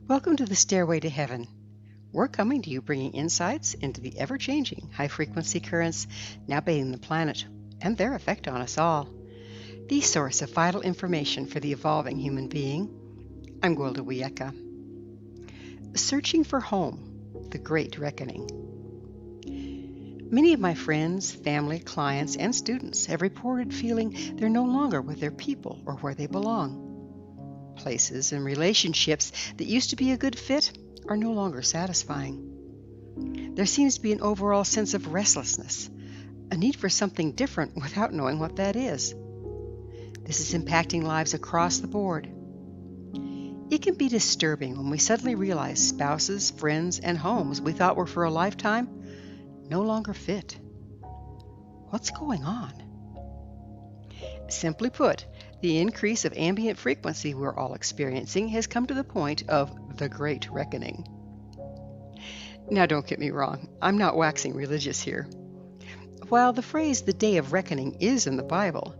Welcome to the Stairway to Heaven. We're coming to you bringing insights into the ever-changing high-frequency currents now bathing the planet and their effect on us all. The source of vital information for the evolving human being. I'm Gwilda Wiyaka. Searching for home, the Great Reckoning. Many of my friends, family, clients, and students have reported feeling they're no longer with their people or where they belong. Places and relationships that used to be a good fit are no longer satisfying. There seems to be an overall sense of restlessness, a need for something different without knowing what that is. This is impacting lives across the board. It can be disturbing when we suddenly realize spouses, friends, and homes we thought were for a lifetime no longer fit. What's going on? Simply put, the increase of ambient frequency we're all experiencing has come to the point of the Great Reckoning. Now, don't get me wrong, I'm not waxing religious here. While the phrase the Day of Reckoning is in the Bible,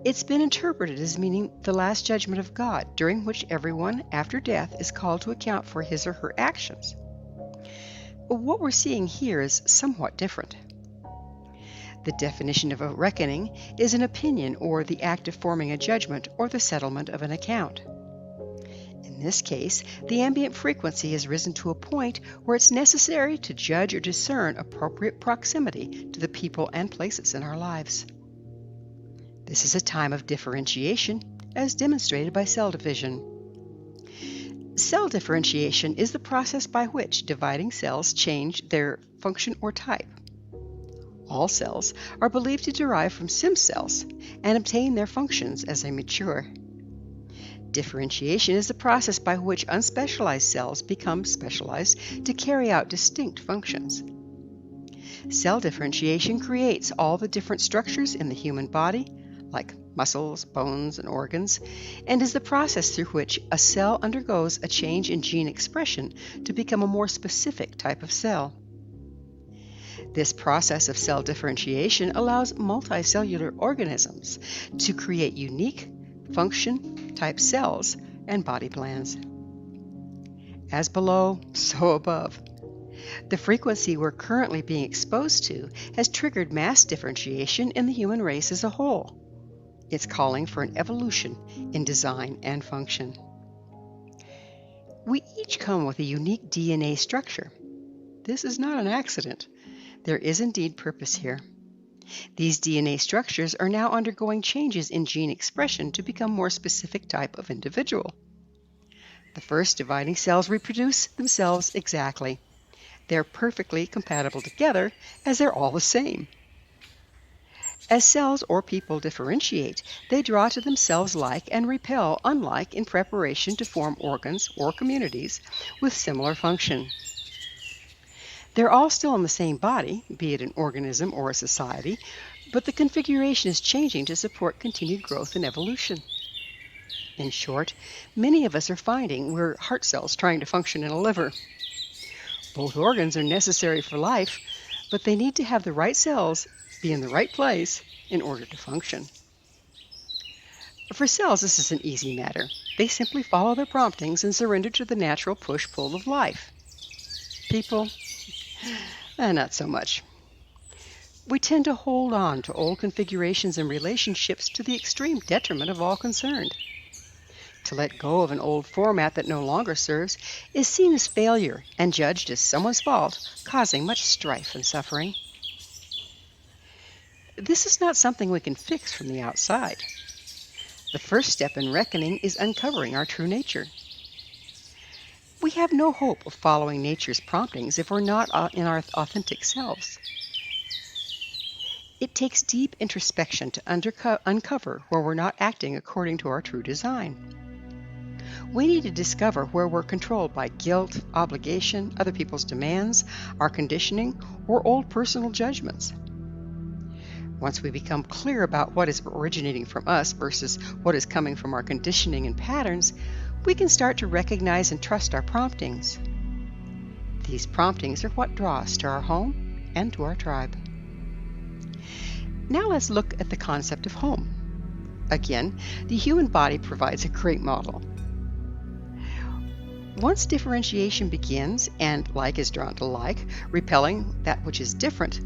it's been interpreted as meaning the last judgment of God, during which everyone after death is called to account for his or her actions. What we're seeing here is somewhat different. The definition of a reckoning is an opinion or the act of forming a judgment or the settlement of an account. In this case, the ambient frequency has risen to a point where it's necessary to judge or discern appropriate proximity to the people and places in our lives. This is a time of differentiation, as demonstrated by cell division. Cell differentiation is the process by which dividing cells change their function or type. All cells are believed to derive from stem cells and obtain their functions as they mature. Differentiation is the process by which unspecialized cells become specialized to carry out distinct functions. Cell differentiation creates all the different structures in the human body, like muscles, bones, and organs, and is the process through which a cell undergoes a change in gene expression to become a more specific type of cell. This process of cell differentiation allows multicellular organisms to create unique function-type cells and body plans. As below, so above. The frequency we're currently being exposed to has triggered mass differentiation in the human race as a whole. It's calling for an evolution in design and function. We each come with a unique DNA structure. This is not an accident. There is indeed purpose here. These DNA structures are now undergoing changes in gene expression to become more specific type of individual. The first dividing cells reproduce themselves exactly. They're perfectly compatible together as they're all the same. As cells or people differentiate, they draw to themselves like and repel unlike in preparation to form organs or communities with similar function. They're all still in the same body, be it an organism or a society, but the configuration is changing to support continued growth and evolution. In short, many of us are finding we're heart cells trying to function in a liver. Both organs are necessary for life, but they need to have the right cells be in the right place in order to function. For cells, this is an easy matter. They simply follow their promptings and surrender to the natural push-pull of life. People, not so much. We tend to hold on to old configurations and relationships to the extreme detriment of all concerned. To let go of an old format that no longer serves is seen as failure and judged as someone's fault, causing much strife and suffering. This is not something we can fix from the outside. The first step in reckoning is uncovering our true nature. We have no hope of following nature's promptings if we're not in our authentic selves. It takes deep introspection to uncover where we're not acting according to our true design. We need to discover where we're controlled by guilt, obligation, other people's demands, our conditioning, or old personal judgments. Once we become clear about what is originating from us versus what is coming from our conditioning and patterns, we can start to recognize and trust our promptings. These promptings are what draw us to our home and to our tribe. Now let's look at the concept of home. Again, the human body provides a great model. Once differentiation begins and like is drawn to like, repelling that which is different,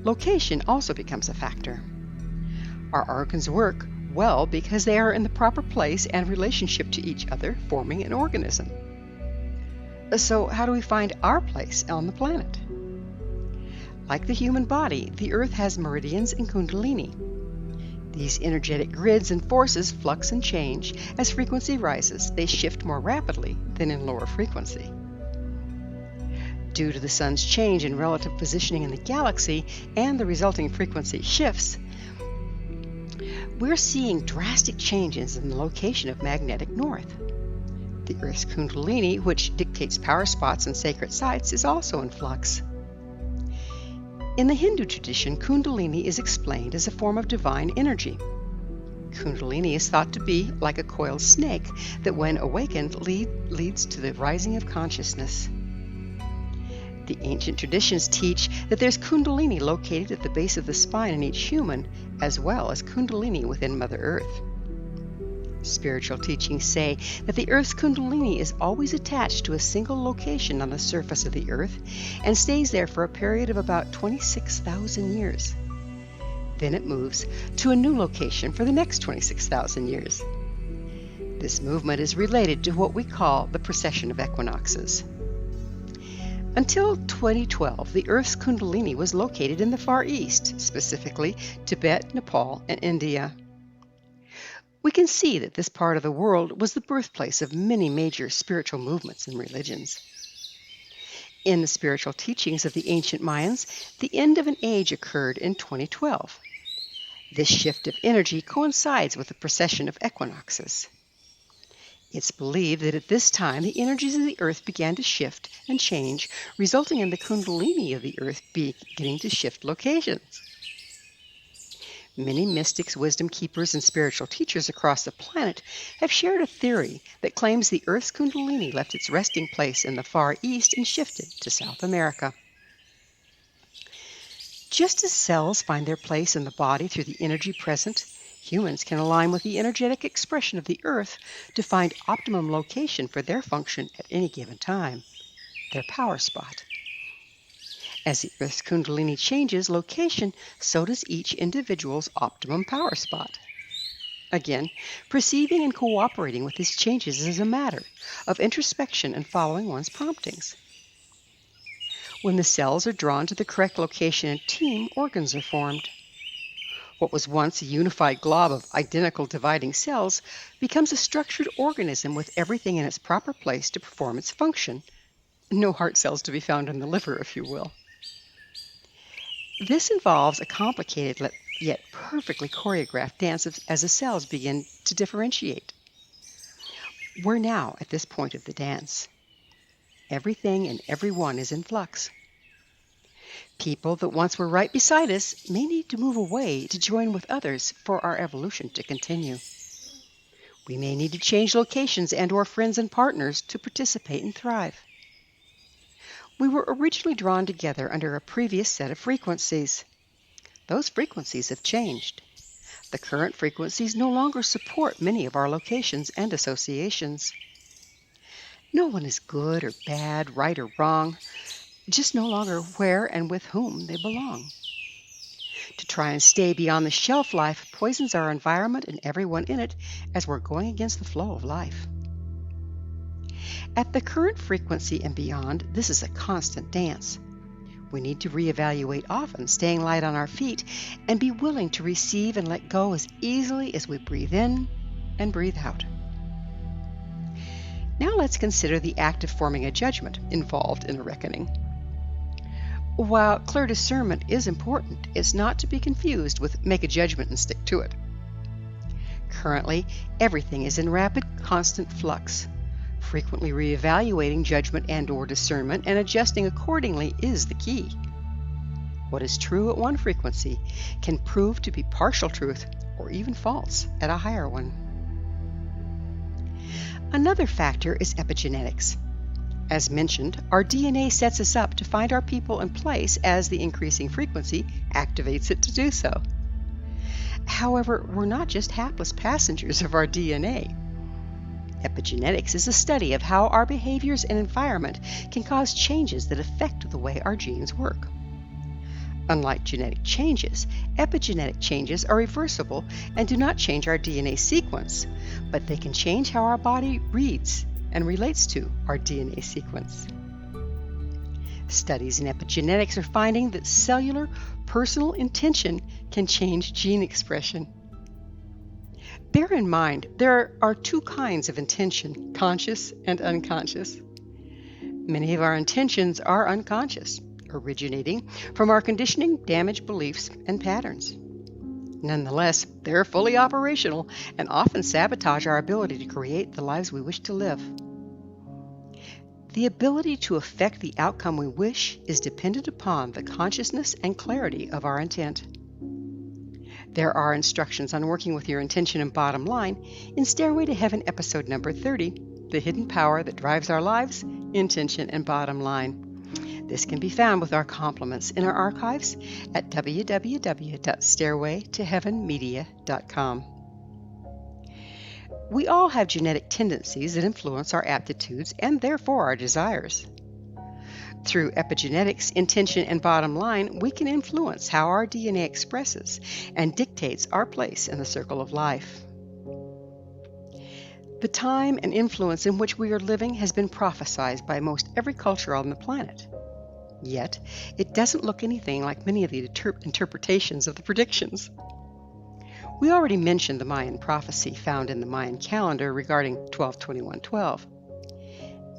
location also becomes a factor. Our organs work well because they are in the proper place and relationship to each other, forming an organism. So how do we find our place on the planet? Like the human body, the Earth has meridians and kundalini. These energetic grids and forces flux and change. As frequency rises, they shift more rapidly than in lower frequency. Due to the sun's change in relative positioning in the galaxy and the resulting frequency shifts, we're seeing drastic changes in the location of magnetic north. The Earth's kundalini, which dictates power spots and sacred sites, is also in flux. In the Hindu tradition, kundalini is explained as a form of divine energy. Kundalini is thought to be like a coiled snake that, when awakened, leads to the rising of consciousness. The ancient traditions teach that there's kundalini located at the base of the spine in each human, as well as kundalini within Mother Earth. Spiritual teachings say that the Earth's kundalini is always attached to a single location on the surface of the Earth and stays there for a period of about 26,000 years. Then it moves to a new location for the next 26,000 years. This movement is related to what we call the precession of equinoxes. Until 2012, the Earth's kundalini was located in the Far East, specifically Tibet, Nepal, and India. We can see that this part of the world was the birthplace of many major spiritual movements and religions. In the spiritual teachings of the ancient Mayans, the end of an age occurred in 2012. This shift of energy coincides with the precession of equinoxes. It's believed that at this time the energies of the Earth began to shift and change, resulting in the kundalini of the Earth beginning to shift locations. Many mystics, wisdom keepers, and spiritual teachers across the planet have shared a theory that claims the Earth's kundalini left its resting place in the Far East and shifted to South America. Just as cells find their place in the body through the energy present, humans can align with the energetic expression of the Earth to find optimum location for their function at any given time, their power spot. As the Earth's kundalini changes location, so does each individual's optimum power spot. Again, perceiving and cooperating with these changes is a matter of introspection and following one's promptings. When the cells are drawn to the correct location and team, organs are formed. What was once a unified glob of identical dividing cells becomes a structured organism with everything in its proper place to perform its function. No heart cells to be found in the liver, if you will. This involves a complicated yet perfectly choreographed dance as the cells begin to differentiate. We're now at this point of the dance. Everything and everyone is in flux. People that once were right beside us may need to move away to join with others for our evolution to continue. We may need to change locations and/or friends and partners to participate and thrive. We were originally drawn together under a previous set of frequencies. Those frequencies have changed. The current frequencies no longer support many of our locations and associations. No one is good or bad, right or wrong, just no longer where and with whom they belong. To try and stay beyond the shelf life poisons our environment and everyone in it as we're going against the flow of life. At the current frequency and beyond, this is a constant dance. We need to reevaluate often, staying light on our feet, and be willing to receive and let go as easily as we breathe in and breathe out. Now let's consider the act of forming a judgment involved in a reckoning. While clear discernment is important, it's not to be confused with make a judgment and stick to it. Currently, everything is in rapid, constant flux. Frequently reevaluating judgment and/or discernment and adjusting accordingly is the key. What is true at one frequency can prove to be partial truth or even false at a higher one. Another factor is epigenetics. As mentioned, our DNA sets us up to find our people in place as the increasing frequency activates it to do so. However, we're not just hapless passengers of our DNA. Epigenetics is a study of how our behaviors and environment can cause changes that affect the way our genes work. Unlike genetic changes, epigenetic changes are reversible and do not change our DNA sequence, but they can change how our body reads and relates to our DNA sequence. Studies in epigenetics are finding that cellular personal intention can change gene expression. Bear in mind, there are two kinds of intention, conscious and unconscious. Many of our intentions are unconscious, originating from our conditioning, damaged beliefs, and patterns. Nonetheless, they're fully operational and often sabotage our ability to create the lives we wish to live. The ability to affect the outcome we wish is dependent upon the consciousness and clarity of our intent. There are instructions on working with your intention and bottom line in Stairway to Heaven episode number 30, The Hidden Power That Drives Our Lives, Intention and Bottom Line. This can be found with our compliments in our archives at www.stairwaytoheavenmedia.com. We all have genetic tendencies that influence our aptitudes and therefore our desires. Through epigenetics, intention, and bottom line, we can influence how our DNA expresses and dictates our place in the circle of life. The time and influence in which we are living has been prophesied by most every culture on the planet. Yet, it doesn't look anything like many of the interpretations of the predictions. We already mentioned the Mayan prophecy found in the Mayan calendar regarding 12/21/12.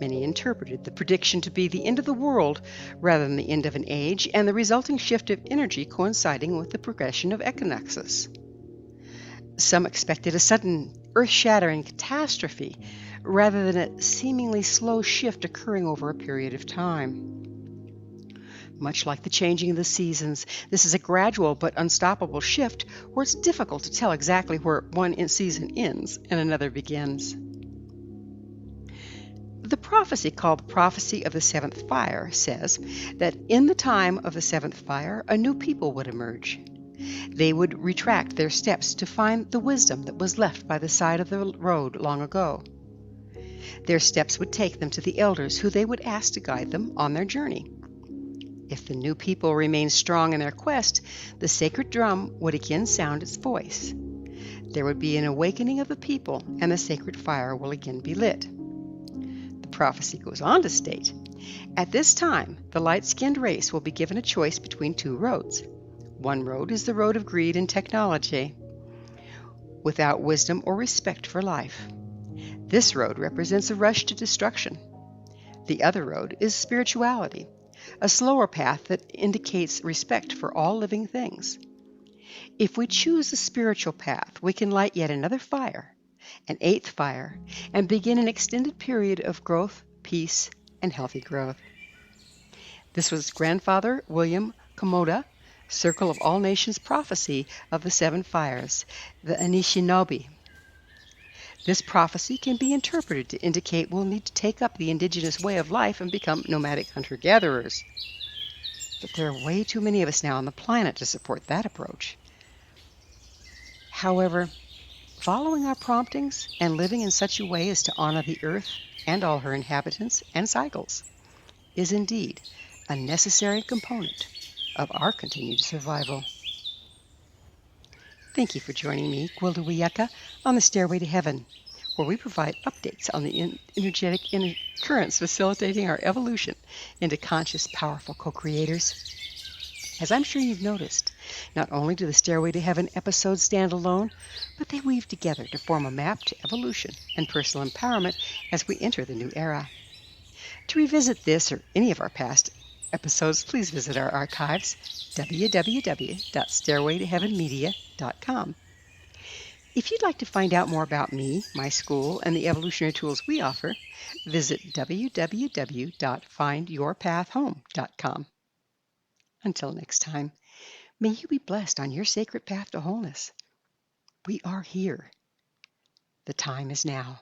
Many interpreted the prediction to be the end of the world rather than the end of an age and the resulting shift of energy coinciding with the progression of equinoxes. Some expected a sudden earth-shattering catastrophe rather than a seemingly slow shift occurring over a period of time. Much like the changing of the seasons, this is a gradual but unstoppable shift where it's difficult to tell exactly where one season ends and another begins. The prophecy called the Prophecy of the Seventh Fire says that in the time of the seventh fire, a new people would emerge. They would retract their steps to find the wisdom that was left by the side of the road long ago. Their steps would take them to the elders who they would ask to guide them on their journey. If the new people remained strong in their quest, the sacred drum would again sound its voice. There would be an awakening of the people, and the sacred fire will again be lit. The prophecy goes on to state, at this time, the light-skinned race will be given a choice between two roads. One road is the road of greed and technology, without wisdom or respect for life. This road represents a rush to destruction. The other road is spirituality, a slower path that indicates respect for all living things. If we choose the spiritual path, we can light yet another fire, an eighth fire, and begin an extended period of growth, peace, and healthy growth. This was Grandfather William Komoda, Circle of All Nations prophecy of the seven fires, the Anishinaabe. This prophecy can be interpreted to indicate we'll need to take up the indigenous way of life and become nomadic hunter-gatherers. But there are way too many of us now on the planet to support that approach. However, following our promptings and living in such a way as to honor the earth and all her inhabitants and cycles is indeed a necessary component of our continued survival. Thank you for joining me, Gwilda Wiyaka, on the Stairway to Heaven, where we provide updates on the energetic currents facilitating our evolution into conscious, powerful co-creators. As I'm sure you've noticed, not only do the Stairway to Heaven episodes stand alone, but they weave together to form a map to evolution and personal empowerment as we enter the new era. To revisit this or any of our past episodes, please visit our archives, www.stairwaytoheavenmedia.com. If you'd like to find out more about me, my school, and the evolutionary tools we offer, visit www.findyourpathhome.com. Until next time, may you be blessed on your sacred path to wholeness. We are here. The time is now.